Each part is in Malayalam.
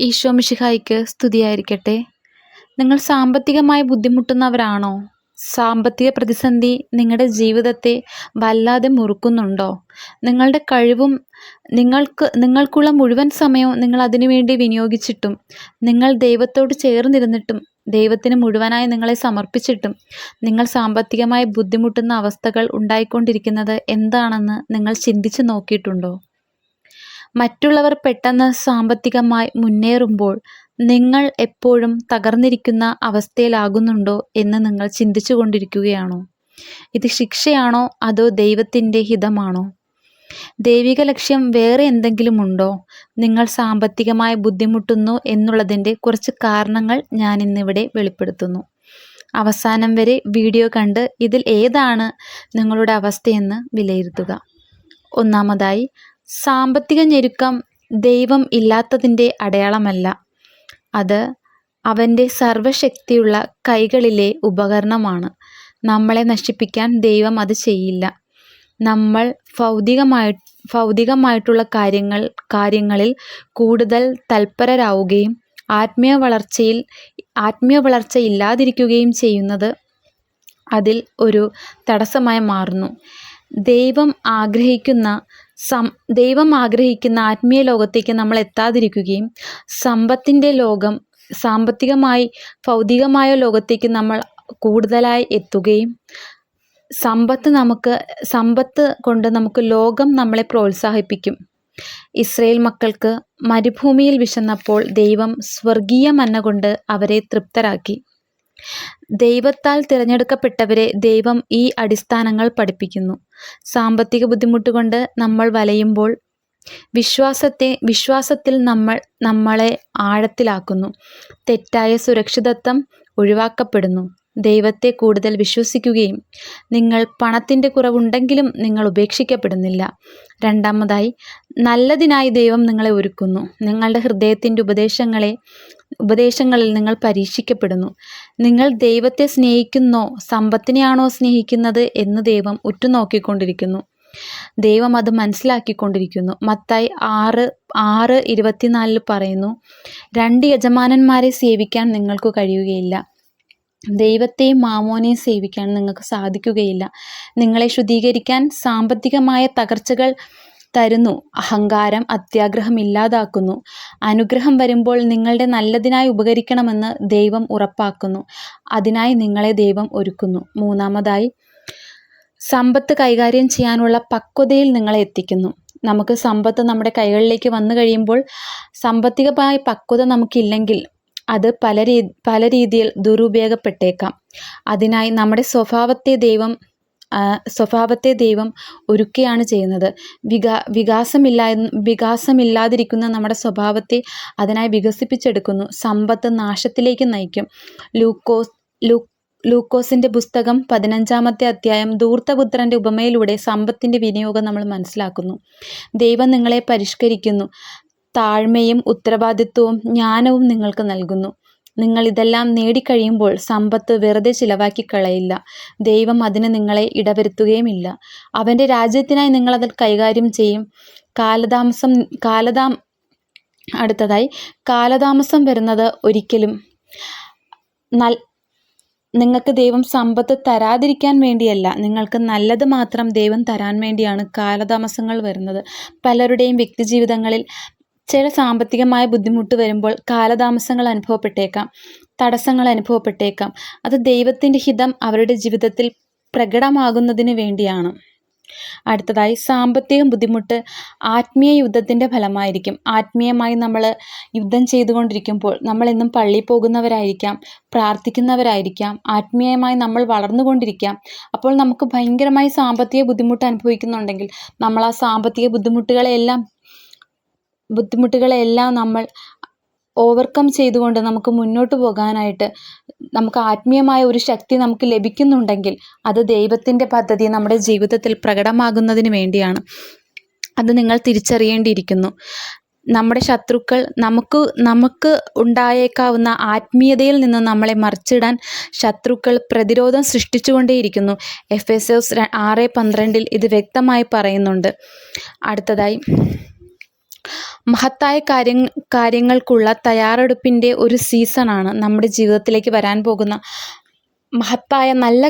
ഈശോ മിശിഹായ്ക്ക് സ്തുതിയായിരിക്കട്ടെ. നിങ്ങൾ സാമ്പത്തികമായി ബുദ്ധിമുട്ടുന്നവരാണോ? സാമ്പത്തിക പ്രതിസന്ധി നിങ്ങളുടെ ജീവിതത്തെ വല്ലാതെ മുറുക്കുന്നുണ്ടോ? നിങ്ങളുടെ കഴിവും നിങ്ങൾക്കുള്ള മുഴുവൻ സമയവും നിങ്ങൾ അതിനുവേണ്ടി വിനിയോഗിച്ചിട്ടും, നിങ്ങൾ ദൈവത്തോട് ചേർന്നിരുന്നിട്ടും, ദൈവത്തിന് മുഴുവനായി നിങ്ങളെ സമർപ്പിച്ചിട്ടും നിങ്ങൾ സാമ്പത്തികമായി ബുദ്ധിമുട്ടുന്ന അവസ്ഥകൾ ഉണ്ടായിക്കൊണ്ടിരിക്കുന്നത് എന്താണെന്ന് നിങ്ങൾ ചിന്തിച്ചു നോക്കിയിട്ടുണ്ടോ? മറ്റുള്ളവർ പെട്ടെന്ന് സാമ്പത്തികമായി മുന്നേറുമ്പോൾ നിങ്ങൾ എപ്പോഴും തകർന്നിരിക്കുന്ന അവസ്ഥയിലാകുന്നുണ്ടോ എന്ന് നിങ്ങൾ ചിന്തിച്ചു കൊണ്ടിരിക്കുകയാണോ? ഇത് ശിക്ഷയാണോ അതോ ദൈവത്തിൻ്റെ ഹിതമാണോ? ദൈവിക ലക്ഷ്യം വേറെ എന്തെങ്കിലും ഉണ്ടോ? നിങ്ങൾ സാമ്പത്തികമായി ബുദ്ധിമുട്ടുന്നു എന്നുള്ളതിൻ്റെ കുറച്ച് കാരണങ്ങൾ ഞാൻ ഇന്നിവിടെ വെളിപ്പെടുത്തുന്നു. അവസാനം വരെ വീഡിയോ കണ്ട് ഇതിൽ ഏതാണ് നിങ്ങളുടെ അവസ്ഥയെന്ന് വിലയിരുത്തുക. ഒന്നാമതായി, സാമ്പത്തിക ഞെരുക്കം ദൈവം ഇല്ലാത്തതിൻ്റെ അടയാളമല്ല. അത് അവൻ്റെ സർവശക്തിയുള്ള കൈകളിലെ ഉപകരണമാണ്. നമ്മളെ നശിപ്പിക്കാൻ ദൈവം അത് ചെയ്യില്ല. നമ്മൾ ഭൗതികമായിട്ടുള്ള കാര്യങ്ങളിൽ കൂടുതൽ തൽപരരാവുകയും ആത്മീയ വളർച്ച ഇല്ലാതിരിക്കുകയും ചെയ്യുന്നത് അതിൽ ഒരു തടസ്സമായി മാറുന്നു. ദൈവം ആഗ്രഹിക്കുന്ന ആത്മീയ ലോകത്തേക്ക് നമ്മൾ എത്താതിരിക്കുകയും സാമ്പത്തികമായി ഭൗതികമായ ലോകത്തേക്ക് നമ്മൾ കൂടുതലായി എത്തുകയും സമ്പത്ത് കൊണ്ട് നമുക്ക് ലോകം നമ്മളെ പ്രോത്സാഹിപ്പിക്കും. ഇസ്രായേൽ മക്കൾക്ക് മരുഭൂമിയിൽ വിശന്നപ്പോൾ ദൈവം സ്വർഗീയ മന്ന കൊണ്ട് അവരെ തൃപ്തരാക്കി. ദൈവത്താൽ തിരഞ്ഞെടുക്കപ്പെട്ടവരെ ദൈവം ഈ അടിസ്ഥാനങ്ങൾ പഠിപ്പിക്കുന്നു. സാമ്പത്തിക ബുദ്ധിമുട്ടുകൊണ്ട് നമ്മൾ വലയുമ്പോൾ വിശ്വാസത്തിൽ നമ്മളെ ആഴത്തിലാക്കുന്നു. തെറ്റായ സുരക്ഷിതത്വം ഒഴിവാക്കപ്പെടുന്നു. ദൈവത്തെ കൂടുതൽ വിശ്വസിക്കുകയും നിങ്ങൾ പണത്തിൻ്റെ കുറവുണ്ടെങ്കിലും നിങ്ങൾ ഉപേക്ഷിക്കപ്പെടുന്നില്ല. രണ്ടാമതായി, നല്ലതിനായി ദൈവം നിങ്ങളെ ഒരുക്കുന്നു. നിങ്ങളുടെ ഹൃദയത്തിൻ്റെ ഉപദേശങ്ങളിൽ നിങ്ങൾ പരീക്ഷിക്കപ്പെടുന്നു. നിങ്ങൾ ദൈവത്തെ സ്നേഹിക്കുന്നോ സമ്പത്തിനെയാണോ സ്നേഹിക്കുന്നത് എന്ന് ദൈവം ഉറ്റുനോക്കിക്കൊണ്ടിരിക്കുന്നു. ദൈവം അത് മനസ്സിലാക്കിക്കൊണ്ടിരിക്കുന്നു. മത്തായി 6:24 പറയുന്നു, 2 യജമാനന്മാരെ സേവിക്കാൻ നിങ്ങൾക്ക് കഴിയുകയില്ല. ദൈവത്തെയും മാമോനെയും സേവിക്കാൻ നിങ്ങൾക്ക് സാധിക്കുകയില്ല. നിങ്ങളെ ശുദ്ധീകരിക്കാൻ സാമ്പത്തികമായ തകർച്ചകൾ തരുന്നു. അഹങ്കാരം അത്യാഗ്രഹം ഇല്ലാതാക്കുന്നു. അനുഗ്രഹം വരുമ്പോൾ നിങ്ങളുടെ നല്ലതിനായി ഉപകരിക്കണമെന്ന് ദൈവം ഉറപ്പാക്കുന്നു. അതിനായി നിങ്ങളെ ദൈവം ഒരുക്കുന്നു. മൂന്നാമതായി, സമ്പത്ത് കൈകാര്യം ചെയ്യാനുള്ള പക്വതയിൽ നിങ്ങളെ എത്തിക്കുന്നു. നമുക്ക് സമ്പത്ത് നമ്മുടെ കൈകളിലേക്ക് വന്നു കഴിയുമ്പോൾ സാമ്പത്തികമായ പക്വത നമുക്കില്ലെങ്കിൽ അത് പല രീതിയിൽ ദുരുപയോഗപ്പെട്ടേക്കാം. അതിനായി നമ്മുടെ സ്വഭാവത്തെ ദൈവം ഒരുക്കുകയാണ് ചെയ്യുന്നത്. വികാസമില്ലാതിരിക്കുന്ന നമ്മുടെ സ്വഭാവത്തെ അതിനായി വികസിപ്പിച്ചെടുക്കുന്നു. സമ്പത്ത് നാശത്തിലേക്ക് നയിക്കും. ലൂക്കോസിൻ്റെ പുസ്തകം 15-ാമത്തെ അധ്യായം ധൂർത്തപുത്രൻ്റെ ഉപമയിലൂടെ സമ്പത്തിൻ്റെ വിനിയോഗം നമ്മൾ മനസ്സിലാക്കുന്നു. ദൈവം നിങ്ങളെ പരിഷ്കരിക്കുന്നു. താഴ്മയും ഉത്തരവാദിത്വവും ജ്ഞാനവും നിങ്ങൾക്ക് നൽകുന്നു. നിങ്ങൾ ഇതെല്ലാം നേടിക്കഴിയുമ്പോൾ സമ്പത്ത് വെറുതെ ചിലവാക്കി കളയില്ല. ദൈവം അതിന് നിങ്ങളെ ഇടവരുത്തുകയുമില്ല. അവൻ്റെ രാജ്യത്തിനായി നിങ്ങളത് കൈകാര്യം ചെയ്യും. കാലതാമസം വരുന്നത് ഒരിക്കലും നിങ്ങൾക്ക് ദൈവം സമ്പത്ത് തരാതിരിക്കാൻ വേണ്ടിയല്ല, നിങ്ങൾക്ക് നല്ലത് മാത്രം ദൈവം തരാൻ വേണ്ടിയാണ് കാലതാമസങ്ങൾ വരുന്നത്. പലരുടെയും വ്യക്തിജീവിതങ്ങളിൽ ചില സാമ്പത്തികമായ ബുദ്ധിമുട്ട് വരുമ്പോൾ കാലതാമസങ്ങൾ അനുഭവപ്പെട്ടേക്കാം, തടസ്സങ്ങൾ അനുഭവപ്പെട്ടേക്കാം. അത് ദൈവത്തിൻ്റെ ഹിതം അവരുടെ ജീവിതത്തിൽ പ്രകടമാകുന്നതിന് വേണ്ടിയാണ്. അടുത്തതായി, സാമ്പത്തിക ബുദ്ധിമുട്ട് ആത്മീയ യുദ്ധത്തിൻ്റെ ഫലമായിരിക്കും. ആത്മീയമായി നമ്മൾ യുദ്ധം ചെയ്തുകൊണ്ടിരിക്കുമ്പോൾ നമ്മളെന്നും പള്ളിയിൽ പോകുന്നവരായിരിക്കാം, പ്രാർത്ഥിക്കുന്നവരായിരിക്കാം, ആത്മീയമായി നമ്മൾ വളർന്നുകൊണ്ടിരിക്കാം. അപ്പോൾ നമുക്ക് ഭയങ്കരമായി സാമ്പത്തിക ബുദ്ധിമുട്ട് അനുഭവിക്കുന്നുണ്ടെങ്കിൽ നമ്മൾ ആ സാമ്പത്തിക ബുദ്ധിമുട്ടുകളെല്ലാം നമ്മൾ ഓവർകം ചെയ്തുകൊണ്ട് നമുക്ക് മുന്നോട്ട് പോകാനായിട്ട് നമുക്ക് ആത്മീയമായ ഒരു ശക്തി നമുക്ക് ലഭിക്കുന്നുണ്ടെങ്കിൽ അത് ദൈവത്തിൻ്റെ പദ്ധതി നമ്മുടെ ജീവിതത്തിൽ പ്രകടമാകുന്നതിന് വേണ്ടിയാണ്. അത് നിങ്ങൾ തിരിച്ചറിയേണ്ടിയിരിക്കുന്നു. നമ്മുടെ ശത്രുക്കൾ നമുക്ക് ഉണ്ടായേക്കാവുന്ന ആത്മീയതയിൽ നിന്ന് നമ്മളെ മറിച്ചിടാൻ ശത്രുക്കൾ പ്രതിരോധം സൃഷ്ടിച്ചുകൊണ്ടേയിരിക്കുന്നു. എഫേസ്യോസ് 6:12 ഇത് വ്യക്തമായി പറയുന്നുണ്ട്. അടുത്തതായി, മഹത്തായ കാര്യങ്ങൾക്കുള്ള തയ്യാറെടുപ്പിൻ്റെ ഒരു സീസണാണ് നമ്മുടെ ജീവിതത്തിലേക്ക് വരാൻ പോകുന്ന. മഹത്തായ നല്ല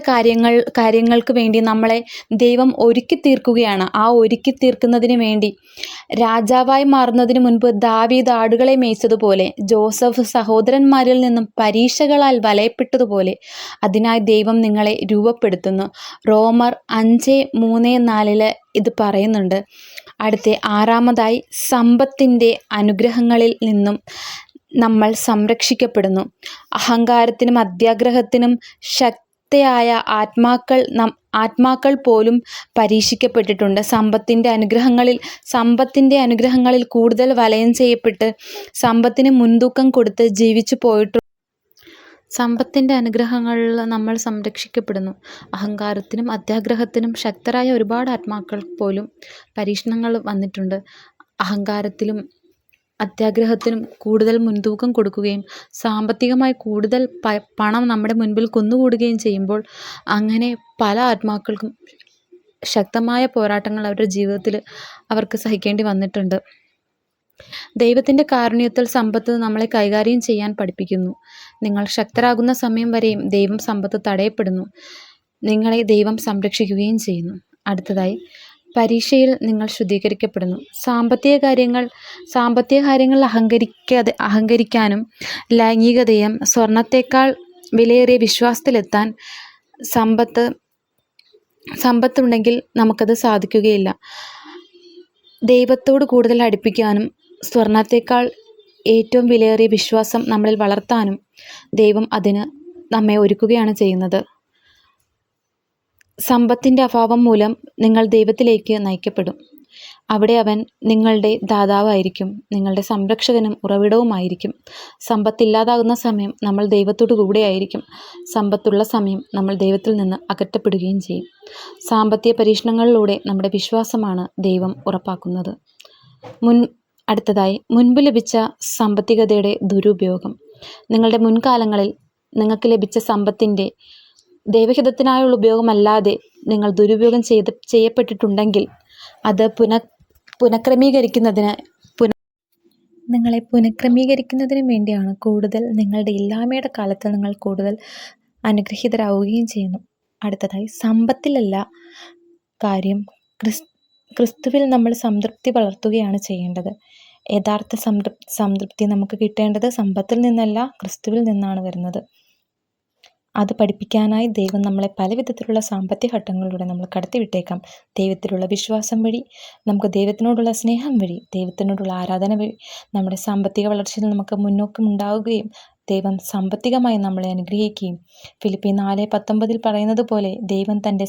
കാര്യങ്ങൾക്ക് വേണ്ടി നമ്മളെ ദൈവം ഒരുക്കി തീർക്കുകയാണ്. ആ ഒരുക്കി തീർക്കുന്നതിന് വേണ്ടി രാജാവായി മാറുന്നതിന് മുൻപ് ദാവീദ് ആടുകളെ മേയിച്ചതുപോലെ, ജോസഫ് സഹോദരന്മാരിൽ നിന്നും പരീക്ഷകളാൽ വലയപ്പെട്ടതുപോലെ അതിനായി ദൈവം നിങ്ങളെ രൂപപ്പെടുത്തുന്നു. റോമർ 5:3-4 ഇത് പറയുന്നുണ്ട്. അടുത്ത 6-ാമതായി, സമ്പത്തിൻ്റെ അനുഗ്രഹങ്ങളിൽ നിന്നും നമ്മൾ സംരക്ഷിക്കപ്പെടുന്നു. അഹങ്കാരത്തിനും അത്യാഗ്രഹത്തിനും ശക്തയായ ആത്മാക്കൾ പോലും പരീക്ഷിക്കപ്പെട്ടിട്ടുണ്ട്. സമ്പത്തിൻ്റെ അനുഗ്രഹങ്ങളിൽ കൂടുതൽ വലയം ചെയ്യപ്പെട്ട് സമ്പത്തിന് മുൻതൂക്കം കൊടുത്ത് ജീവിച്ചു പോയിട്ടുണ്ട്. സമ്പത്തിൻ്റെ അനുഗ്രഹങ്ങളിൽ നമ്മൾ സംരക്ഷിക്കപ്പെടുന്നു. അഹങ്കാരത്തിനും അത്യാഗ്രഹത്തിനും ശക്തരായ ഒരുപാട് ആത്മാക്കൾ പോലും പരീക്ഷണങ്ങൾ വന്നിട്ടുണ്ട്. അഹങ്കാരത്തിലും അത്യാഗ്രഹത്തിനും കൂടുതൽ മുൻതൂക്കം കൊടുക്കുകയും സാമ്പത്തികമായി കൂടുതൽ പണം നമ്മുടെ മുൻപിൽ കുന്നുകൂടുകയും ചെയ്യുമ്പോൾ അങ്ങനെ പല ആത്മാക്കൾക്കും ശക്തമായ പോരാട്ടങ്ങൾ അവരുടെ ജീവിതത്തിൽ അവർക്ക് സഹിക്കേണ്ടി വന്നിട്ടുണ്ട്. ദൈവത്തിൻ്റെ കാരുണ്യത്തിൽ സമ്പത്ത് നമ്മളെ കൈകാര്യം ചെയ്യാൻ പഠിപ്പിക്കുന്നു. നിങ്ങൾ ശക്തരാകുന്ന സമയം വരെയും ദൈവം സമ്പത്ത് തടയപ്പെടുന്നു. നിങ്ങളെ ദൈവം സംരക്ഷിക്കുകയും ചെയ്യുന്നു. അടുത്തതായി, പരീക്ഷയിൽ നിങ്ങൾ ശുദ്ധീകരിക്കപ്പെടുന്നു. സാമ്പത്തിക കാര്യങ്ങൾ അഹങ്കരിക്കാനും ലൈംഗികതയും സ്വർണത്തേക്കാൾ വിലയേറിയ വിശ്വാസത്തിലെത്താൻ സമ്പത്തുണ്ടെങ്കിൽ നമുക്കത് സാധിക്കുകയില്ല. ദൈവത്തോട് കൂടുതൽ അടുപ്പിക്കാനും സ്വർണത്തേക്കാൾ ഏറ്റവും വിലയേറിയ വിശ്വാസം നമ്മളിൽ വളർത്താനും ദൈവം അതിന് നമ്മെ ഒരുക്കുകയാണ് ചെയ്യുന്നത്. സമ്പത്തിൻ്റെ അഭാവം മൂലം നിങ്ങൾ ദൈവത്തിലേക്ക് നയിക്കപ്പെടും. അവിടെ അവൻ നിങ്ങളുടെ ദാതാവായിരിക്കും, നിങ്ങളുടെ സംരക്ഷകനും ഉറവിടവുമായിരിക്കും. സമ്പത്തില്ലാതാകുന്ന സമയം നമ്മൾ ദൈവത്തോടു കൂടെയായിരിക്കും. സമ്പത്തുള്ള സമയം നമ്മൾ ദൈവത്തിൽ നിന്ന് അകറ്റപ്പെടുകയും ചെയ്യും. സാമ്പത്തിക പരീക്ഷണങ്ങളിലൂടെ നമ്മുടെ വിശ്വാസമാണ് ദൈവം ഉറപ്പാക്കുന്നത്. അടുത്തതായി, മുൻപ് ലഭിച്ച സാമ്പത്തികതയുടെ ദുരുപയോഗം. നിങ്ങളുടെ മുൻകാലങ്ങളിൽ നിങ്ങൾക്ക് ലഭിച്ച സമ്പത്തിൻ്റെ ദൈവഹിതത്തിനായുള്ള ഉപയോഗമല്ലാതെ നിങ്ങൾ ദുരുപയോഗം ചെയ്യപ്പെട്ടിട്ടുണ്ടെങ്കിൽ അത് നിങ്ങളെ പുനഃക്രമീകരിക്കുന്നതിന് വേണ്ടിയാണ്. നിങ്ങളുടെ ഇല്ലായ്മയുടെ കാലത്ത് നിങ്ങൾ കൂടുതൽ അനുഗ്രഹീതരാവുകയും ചെയ്യുന്നു. അടുത്തതായി, സമ്പത്തിലല്ല കാര്യം, ക്രിസ്തുവിൽ നമ്മൾ സംതൃപ്തി വളർത്തുകയാണ് ചെയ്യേണ്ടത്. യഥാർത്ഥ സംതൃപ്തി നമുക്ക് കിട്ടേണ്ടത് സമ്പത്തിൽ നിന്നല്ല, ക്രിസ്തുവിൽ നിന്നാണ് വരുന്നത്. അത് പഠിപ്പിക്കാനായി ദൈവം നമ്മളെ പല വിധത്തിലുള്ള സാമ്പത്തിക ഘട്ടങ്ങളിലൂടെ നമ്മൾ കടത്തിവിട്ടേക്കാം. ദൈവത്തിലുള്ള വിശ്വാസം വഴി, നമുക്ക് ദൈവത്തിനോടുള്ള സ്നേഹം വഴി, ദൈവത്തിനോടുള്ള ആരാധന വഴി നമ്മുടെ സാമ്പത്തിക വളർച്ചയിൽ നമുക്ക് മുന്നോക്കമുണ്ടാവുകയും ദൈവം സാമ്പത്തികമായി നമ്മളെ അനുഗ്രഹിക്കുകയും ഫിലിപ്പിയർ 4:19 പറയുന്നത് പോലെ ദൈവം തൻ്റെ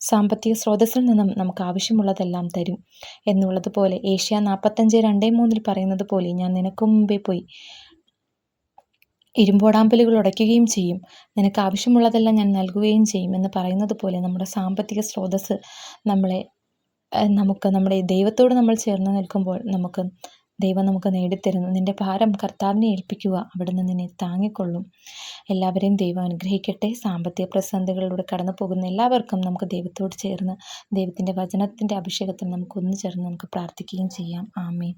സാമ്പത്തിക സ്രോതസ്സിൽ നിന്നും നമുക്ക് ആവശ്യമുള്ളതെല്ലാം തരും എന്നുള്ളതുപോലെ ഏഷ്യ 45:2-3 പറയുന്നത് പോലെ ഞാൻ നിനക്ക് മുമ്പേ പോയി ഇരുമ്പോടാമ്പലുകൾ ഉടയ്ക്കുകയും ചെയ്യും, നിനക്ക് ആവശ്യമുള്ളതെല്ലാം ഞാൻ നൽകുകയും ചെയ്യും എന്ന് പറയുന്നത് പോലെ നമ്മുടെ സാമ്പത്തിക സ്രോതസ്സ് നമ്മുടെ ദൈവത്തോട് നമ്മൾ ചേർന്ന് നിൽക്കുമ്പോൾ ദൈവം നമുക്ക് നേടിത്തരുന്നു. നിൻ്റെ ഭാരം കർത്താവിനെ ഏൽപ്പിക്കുക, അവിടുന്ന് നിന്നെ താങ്ങിക്കൊള്ളും. എല്ലാവരെയും ദൈവം അനുഗ്രഹിക്കട്ടെ. സാമ്പത്തിക പ്രതിസന്ധികളിലൂടെ കടന്നു പോകുന്ന എല്ലാവർക്കും നമുക്ക് ദൈവത്തോട് ചേർന്ന് ദൈവത്തിൻ്റെ വചനത്തിൻ്റെ അഭിഷേകത്തിൽ നമുക്ക് ഒന്നു ചേർന്ന് നമുക്ക് പ്രാർത്ഥിക്കുകയും ചെയ്യാം. ആമേൻ.